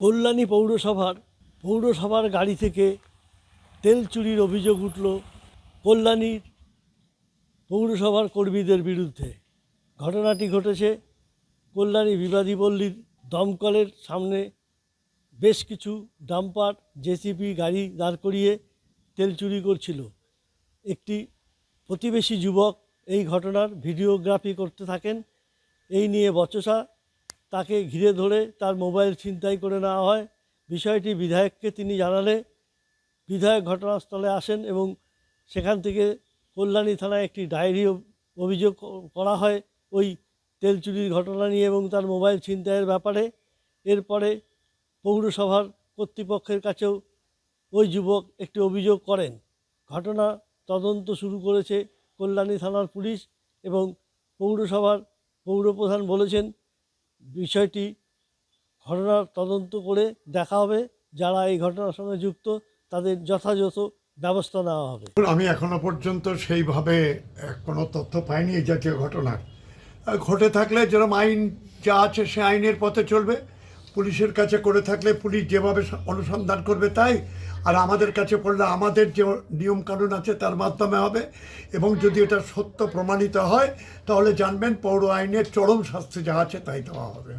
কল্যাণী পৌরসভার গাড়ি থেকে তেল চুরির অভিযোগ উঠল কল্যাণীর পৌরসভার কর্মীদের বিরুদ্ধে। ঘটনাটি ঘটেছে কল্যাণী বিবাদী পল্লীর দমকলের সামনে। বেশ কিছু ডাম্পার জেসিবি গাড়ি দাঁড় করিয়ে তেল চুরি করছিল। একটি প্রতিবেশী যুবক এই ঘটনার ভিডিওগ্রাফি করতে থাকেন। এই নিয়ে বচসা, তাকে ঘিরে ধরে তার মোবাইল ছিনতাই করে নেওয়া হয়। বিষয়টি বিধায়ককে তিনি জানালে বিধায়ক ঘটনাস্থলে আসেন এবং সেখান থেকে কল্যাণী থানায় একটি ডায়েরি অভিযোগ করা হয় ওই তেল চুরির ঘটনা নিয়ে এবং তার মোবাইল ছিনতাইয়ের ব্যাপারে। এরপরে পৌরসভার কর্তৃপক্ষের কাছেও ওই যুবক একটি অভিযোগ করেন। ঘটনা তদন্ত শুরু করেছে কল্যাণী থানার পুলিশ এবং পৌরসভার পৌরপ্রধান বলেছেন বিষয়টি ঘটনার তদন্ত করে দেখা হবে, যারা এই ঘটনার সঙ্গে যুক্ত তাদের যথাযথ ব্যবস্থা নেওয়া হবে। আমি এখনো পর্যন্ত সেইভাবে কোনো তথ্য পাইনি এই জাতীয় ঘটনা ঘটে থাকলে যেরকম আইন যা আছে সে আইনের পথে চলবে। পুলিশের কাছে করে থাকলে পুলিশ যেভাবে অনুসন্ধান করবে তাই, আর আমাদের কাছে পড়লে আমাদের যে নিয়মকানুন আছে তার মাধ্যমে হবে। এবং যদি এটা সত্য প্রমাণিত হয় তাহলে জানবেন পৌর আইনের চরম শাস্তি যা আছে তাই দেওয়া হবে।